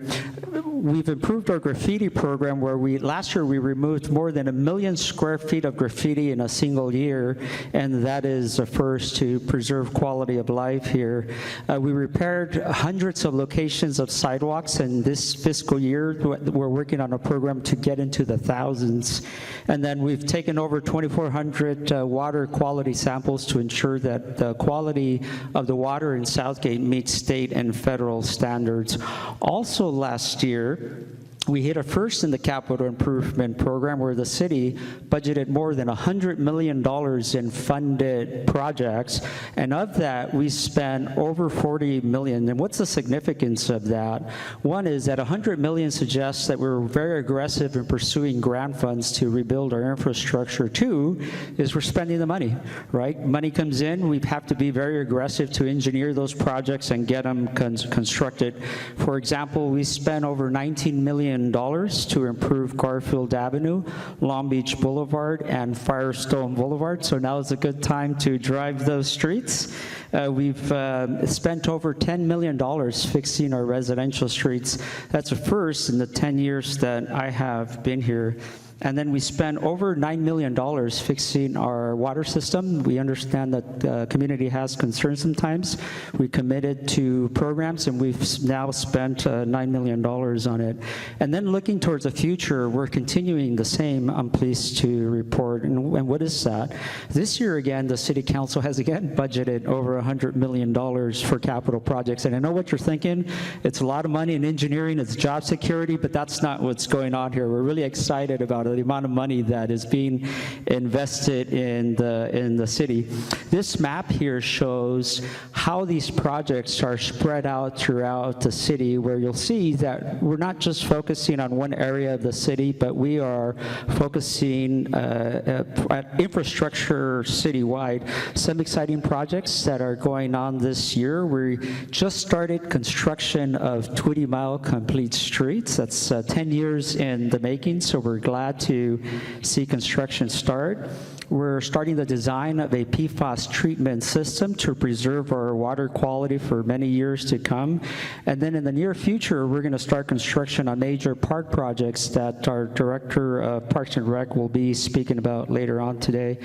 we've improved our graffiti program where last year we removed more than 1 million square feet of graffiti in a single year, and that is a first to preserve quality of life here. We repaired hundreds of locations of sidewalks, and this fiscal year, we're working on a program to get into the thousands. And then we've taken over 2,400 water quality samples to ensure that the quality of the water in Southgate meets state and federal standards. Also last year, we hit a first in the capital improvement program where the city budgeted more than $100 million in funded projects, and of that we spent over $40 million. And what's the significance of that? One is that $100 million suggests that we're very aggressive in pursuing grant funds to rebuild our infrastructure. Two is we're spending the money, right? Money comes in, we have to be very aggressive to engineer those projects and get them constructed. For example, we spent over $19 million to improve Garfield Avenue, Long Beach Boulevard, and Firestone Boulevard. So now is a good time to drive those streets. We've spent over $10 million fixing our residential streets. That's a first in the 10 years that I have been here. And then we spent over $9 million fixing our water system. We understand that the community has concerns sometimes. We committed to programs, and we've now spent $9 million on it. And then looking towards the future, we're continuing the same, I'm pleased to report. And what is that? This year, again, the City Council has again budgeted over $100 million for capital projects. And I know what you're thinking. It's a lot of money in engineering, it's job security, but that's not what's going on here. We're really excited about it, the amount of money that is being invested in the city. This map here shows how these projects are spread out throughout the city, where you'll see that we're not just focusing on one area of the city, but we are focusing at infrastructure citywide. Some exciting projects that are going on this year. We just started construction of 20-mile complete streets. That's 10 years in the making, so we're glad to see construction start. We're starting the design of a PFAS treatment system to preserve our water quality for many years to come. And then in the near future, we're going to start construction on major park projects that our Director of Parks and Rec will be speaking about later on today.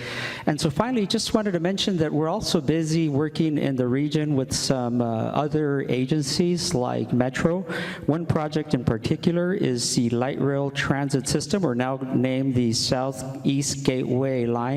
And so finally, just wanted to mention that we're also busy working in the region with some other agencies like Metro. One project in particular is the light rail transit system. We're now named the Southeast Gateway Line.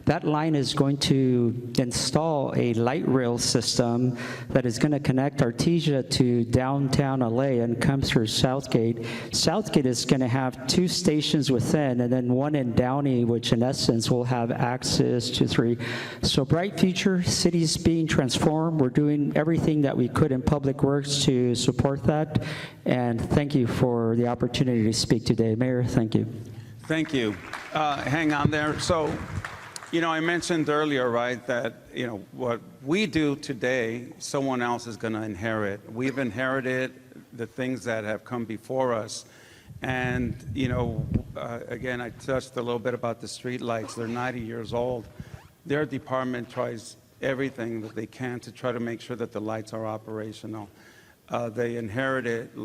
That line is going to install a light rail system that is going to connect Artesia to downtown LA and come through Southgate. Southgate is going to have 2 stations within, and then 1 in Downey, which in essence will have access to 3. So bright future, city's being transformed. We're doing everything that we could in public works to support that. And thank you for the opportunity to speak today. Mayor, thank you. Thank you. Hang on there. So, I mentioned earlier, right, that, what we do today, someone else is going to inherit. We've inherited the things that have come before us. And, again, I touched a little bit about the street lights. They're 90 years old. Their department tries everything that they can to try to make sure that the lights are operational. They inherited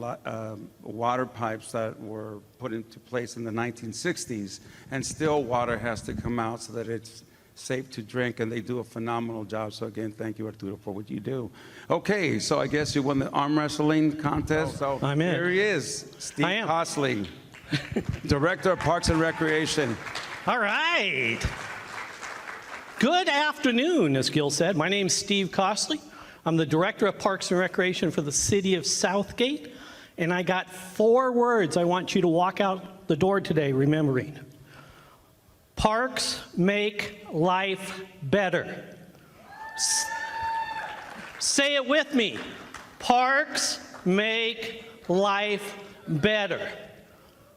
water pipes that were put into place in the 1960s, and still water has to come out so that it's safe to drink, and they do a phenomenal job. So again, thank you, Arturo, for what you do. Okay, so I guess you won the arm wrestling contest. So I'm in. Here he is, Steve Costley, Director of Parks and Recreation. All right. Good afternoon, as Gil said. My name's Steve Costley. I'm the Director of Parks and Recreation for the City of Southgate, and I got 4 words I want you to walk out the door today remembering. Parks make life better. Say it with me. Parks make life better.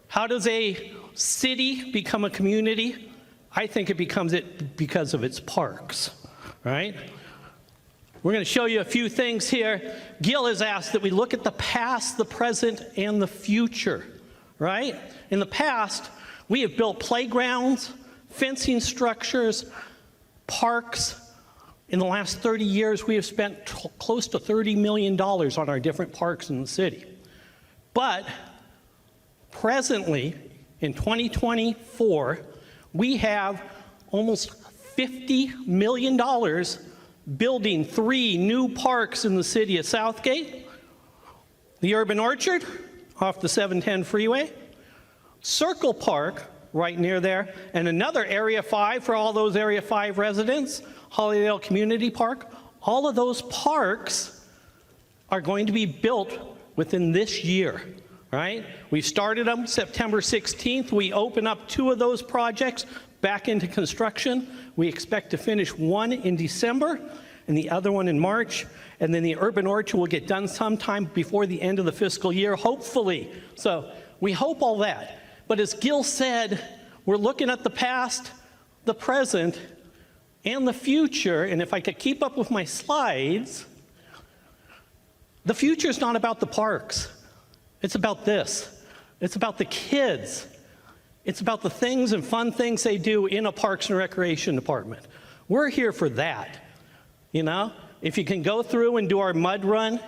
How does a city become a community? I think it becomes it because of its parks, right? We're going to show you a few things here. Gil has asked that we look at the past, the present, and the future, right? In the past, we have built playgrounds, fencing structures, parks. In the last 30 years, we have spent close to $30 million on our different parks in the city. But presently, in 2024, we have almost $50 million building 3 new parks in the city of Southgate. The Urban Orchard off the 710 freeway, Circle Park right near there, and another Area 5 for all those Area 5 residents, Hollydale Community Park. All of those parks are going to be built within this year, right? We started them September 16th. We open up 2 of those projects back into construction. We expect to finish one in December and the other one in March. And then the Urban Orchard will get done sometime before the end of the fiscal year, hopefully. So we hope all that. But as Gil said, we're looking at the past, the present, and the future. And if I could keep up with my slides, the future is not about the parks. It's about this. It's about the kids. It's about the things and fun things they do in a Parks and Recreation department. We're here for that, you know? If you can go through and do our mud run,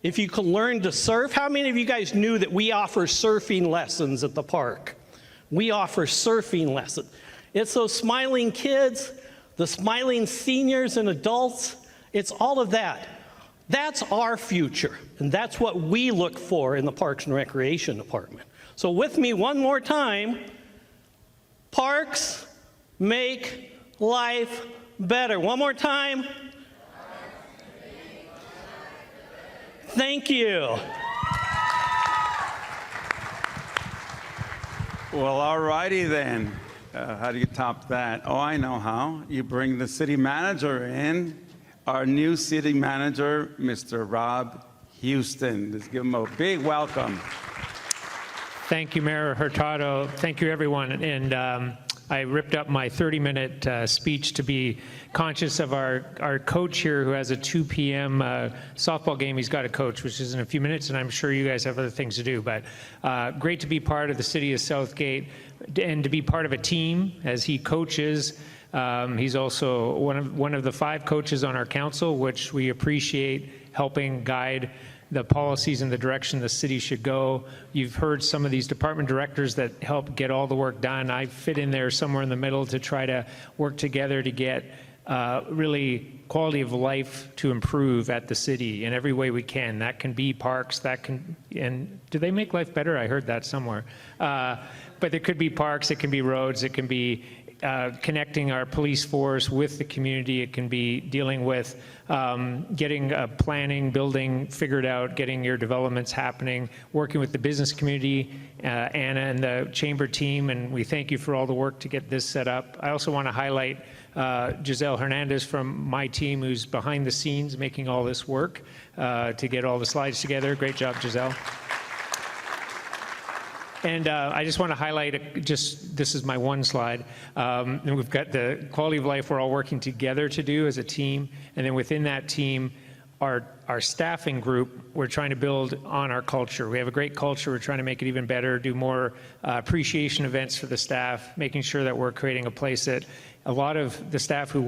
if you can learn to surf. How many of you guys knew that we offer surfing lessons at the park? We offer surfing lessons. It's those smiling kids, the smiling seniors and adults. It's all of that. That's our future, and that's what we look for in the Parks and Recreation Department. So with me one more time, parks make life better. One more time. Thank you. Well, all righty then. How do you top that? Oh, I know how. You bring the city manager in, our new city manager, Mr. Rob Houston. Let's give him a big welcome. Thank you, Mayor Hurtado. Thank you, everyone. And I ripped up my 30-minute speech to be conscious of our coach here who has a 2 p.m. softball game he's got to coach, which is in a few minutes, and I'm sure you guys have other things to do. But great to be part of the city of Southgate and to be part of a team as he coaches. He's also one of the 5 coaches on our council, which we appreciate helping guide the policies and the direction the city should go. You've heard some of these department directors that help get all the work done. I fit in there somewhere in the middle to try to work together to get really quality of life to improve at the city in every way we can. That can be parks, that can, and do they make life better? I heard that somewhere. But it could be parks, it can be roads, it can be connecting our police force with the community. It can be dealing with getting planning, building figured out, getting your developments happening, working with the business community, Anna and the chamber team, and we thank you for all the work to get this set up. I also want to highlight Giselle Hernandez from my team, who's behind the scenes making all this work to get all the slides together. Great job, Giselle. And I just want to highlight, this is my one slide, and we've got the quality of life we're all working together to do as a team, and then within that team, our staffing group, we're trying to build on our culture. We have a great culture, we're trying to make it even better, do more appreciation events for the staff, making sure that we're creating a place that a lot of the staff who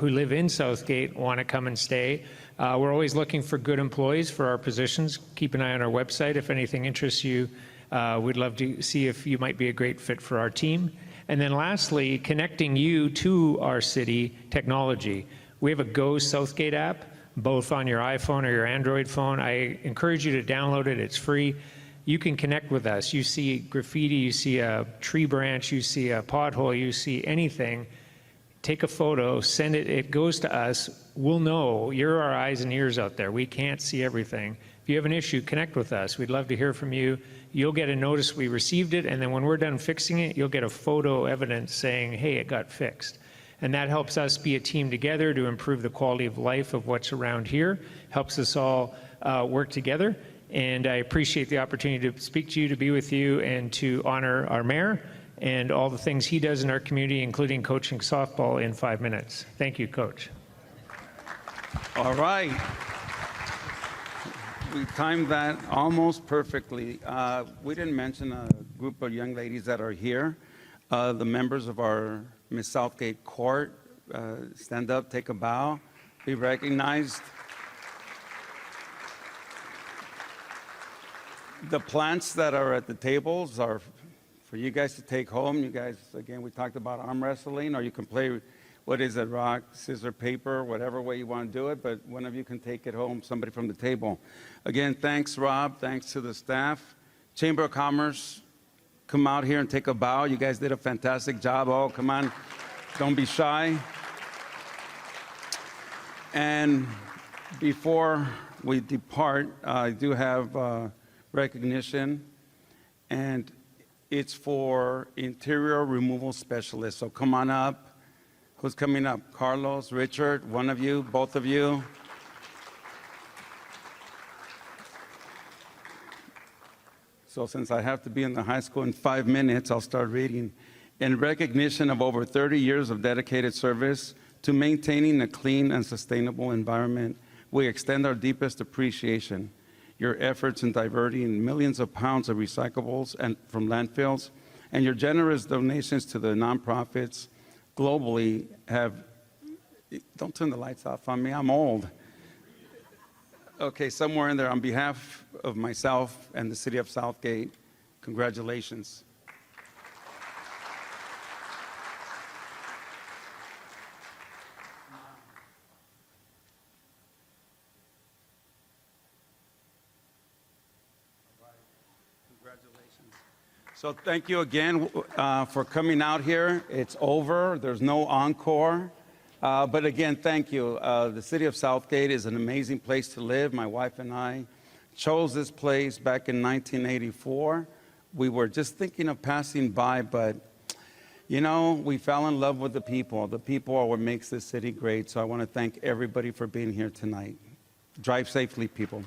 live in Southgate want to come and stay. We're always looking for good employees for our positions. Keep an eye on our website if anything interests you. We'd love to see if you might be a great fit for our team. And then lastly, connecting you to our city technology. We have a Go Southgate app, both on your iPhone or your Android phone. I encourage you to download it. It's free. You can connect with us. You see graffiti, you see a tree branch, you see a pothole, you see anything. Take a photo, send it, it goes to us. We'll know. You're our eyes and ears out there. We can't see everything. If you have an issue, connect with us. We'd love to hear from you. You'll get a notice we received it, and then when we're done fixing it, you'll get a photo evidence saying, hey, it got fixed. And that helps us be a team together to improve the quality of life of what's around here, helps us all work together. And I appreciate the opportunity to speak to you, to be with you, and to honor our mayor and all the things he does in our community, including coaching softball in 5 minutes. Thank you, Coach. All right. We timed that almost perfectly. We didn't mention a group of young ladies that are here. The members of our Miss Southgate Court, stand up, take a bow, be recognized. The plants that are at the tables are for you guys to take home. You guys, again, we talked about arm wrestling, or you can play, what is it, rock, scissors, paper, whatever way you want to do it, but one of you can take it home, somebody from the table. Again, thanks, Rob. Thanks to the staff. Chamber of Commerce, come out here and take a bow. You guys did a fantastic job. Oh, come on. Don't be shy. And before we depart, I do have recognition, and it's for interior removal specialists. So come on up. Who's coming up? Carlos, Richard, one of you, both of you. So since I have to be in the high school in 5 minutes, I'll start reading. In recognition of over 30 years of dedicated service to maintaining a clean and sustainable environment, we extend our deepest appreciation. Your efforts in diverting millions of pounds of recyclables from landfills and your generous donations to the nonprofits globally have, don't turn the lights off on me, I'm old. Okay, somewhere in there, on behalf of myself and the city of Southgate, congratulations. So thank you again for coming out here. It's over. There's no encore. But again, thank you. The city of Southgate is an amazing place to live. My wife and I chose this place back in 1984. We were just thinking of passing by, but you know, we fell in love with the people. The people are what makes this city great. So I want to thank everybody for being here tonight. Drive safely, people.